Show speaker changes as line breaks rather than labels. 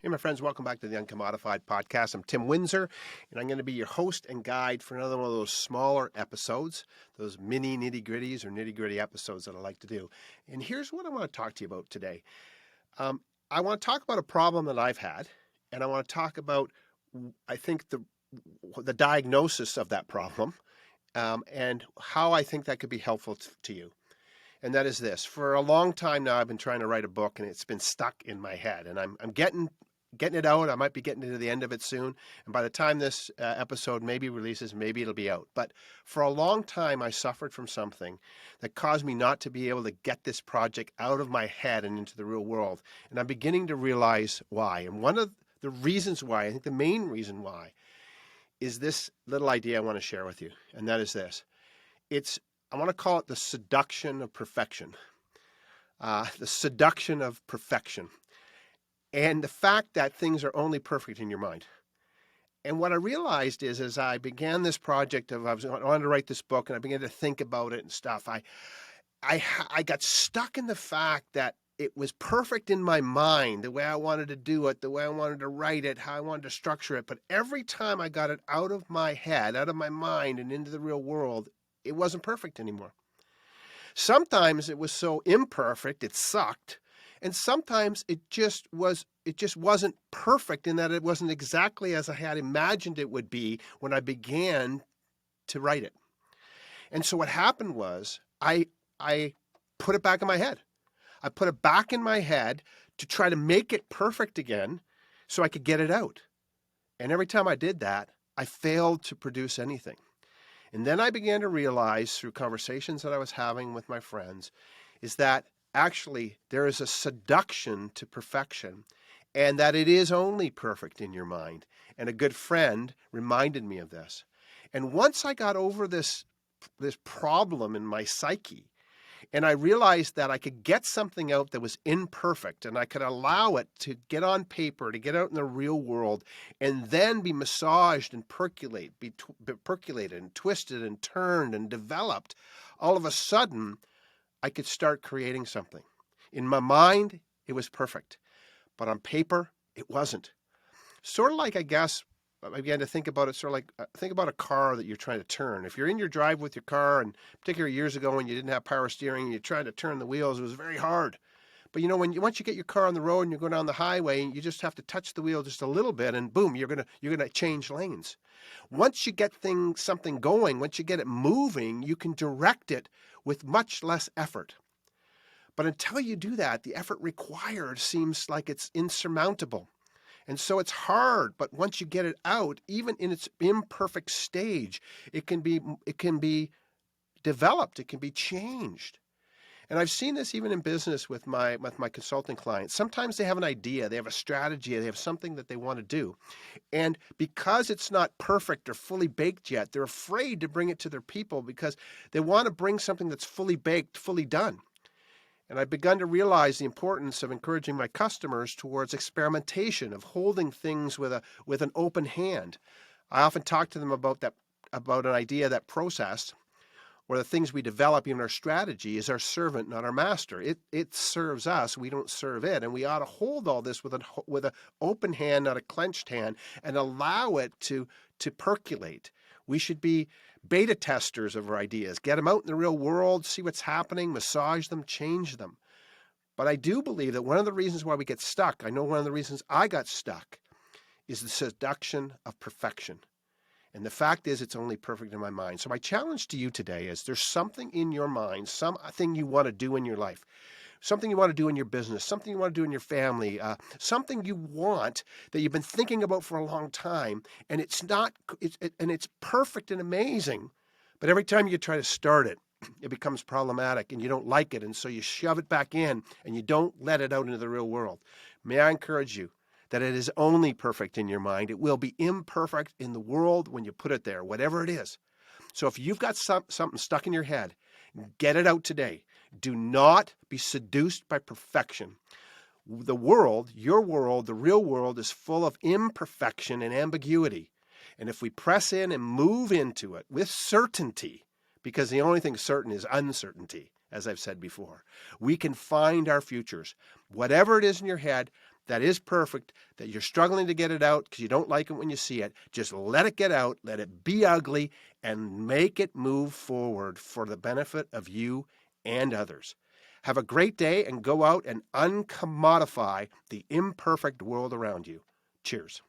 Hey, my friends, welcome back to the UNCOMMODiFiED podcast. I'm Tim Windsor, and I'm going to be your host and guide for another one of those smaller episodes, those mini nitty-gritties or nitty-gritty episodes that I like to do. And here's what I want to talk to you about today. I want to talk about a problem that I've had, and I want to talk about, I think, the diagnosis of that problem, and how I think that could be helpful to you. And that is this. For a long time now, I've been trying to write a book, and it's been stuck in my head. And I'm getting it out. I might be getting to the end of it soon. And by the time this episode maybe releases, maybe it'll be out. But for a long time, I suffered from something that caused me not to be able to get this project out of my head and into the real world. And I'm beginning to realize why. And one of the reasons why, I think the main reason why, is this little idea I want to share with you. And that is this. I want to call it the seduction of perfection. The seduction of perfection. And the fact that things are only perfect in your mind. And what I realized is, as I began this project I wanted to write this book, and I began to think about it and stuff, I got stuck in the fact that it was perfect in my mind, the way I wanted to do it, the way I wanted to write it, how I wanted to structure it. But every time I got it out of my head, out of my mind, and into the real world, it wasn't perfect anymore. Sometimes it was so imperfect, it sucked. And sometimes it just wasn't perfect in that it wasn't exactly as I had imagined it would be when I began to write it. And so what happened was I put it back in my head. I put it back in my head to try to make it perfect again so I could get it out. And every time I did that, I failed to produce anything. And then I began to realize through conversations that I was having with my friends is that actually there is a seduction to perfection and that it is only perfect in your mind. And a good friend reminded me of this. And once I got over this problem in my psyche, and I realized that I could get something out that was imperfect and I could allow it to get on paper, to get out in the real world, and then be massaged and percolated and twisted and turned and developed, all of a sudden, I could start creating something. In my mind, it was perfect. But on paper, it wasn't. Sort of like, I guess, I began to think about it sort of like, think about a car that you're trying to turn. If you're in your drive with your car, and particularly years ago when you didn't have power steering and you're trying to turn the wheels, it was very hard. But once you get your car on the road and you go down the highway, you just have to touch the wheel just a little bit, and boom, you're gonna change lanes. Once you get something going, once you get it moving, you can direct it with much less effort. But until you do that, the effort required seems like it's insurmountable. And so it's hard, but once you get it out, even in its imperfect stage, it can be developed, it can be changed. And I've seen this even in business with my consulting clients. Sometimes they have an idea, they have a strategy, they have something that they want to do. And because it's not perfect or fully baked yet, they're afraid to bring it to their people because they want to bring something that's fully baked, fully done. And I've begun to realize the importance of encouraging my customers towards experimentation, of holding things with an open hand. I often talk to them about an idea, that process, or the things we develop in our strategy is our servant, not our master. It serves us, we don't serve it. And we ought to hold all this with an open hand, not a clenched hand, and allow it to percolate. We should be beta testers of our ideas, get them out in the real world, see what's happening, massage them, change them. But I do believe that one of the reasons why we get stuck, I know one of the reasons I got stuck, is the seduction of perfection. And the fact is, it's only perfect in my mind. So my challenge to you today is there's something in your mind, something you want to do in your life, something you want to do in your business, something you want to do in your family, something you want that you've been thinking about for a long time, and it's perfect and amazing, but every time you try to start it, it becomes problematic and you don't like it, and so you shove it back in and you don't let it out into the real world. May I encourage you that it is only perfect in your mind. It will be imperfect in the world when you put it there, whatever it is. So if you've got something stuck in your head, get it out today. Do not be seduced by perfection. The world, your world, the real world is full of imperfection and ambiguity. And if we press in and move into it with certainty, because the only thing certain is uncertainty, as I've said before, we can find our futures. Whatever it is in your head, that is perfect, that you're struggling to get it out because you don't like it when you see it, just let it get out, let it be ugly, and make it move forward for the benefit of you and others. Have a great day and go out and uncommodify the imperfect world around you. Cheers.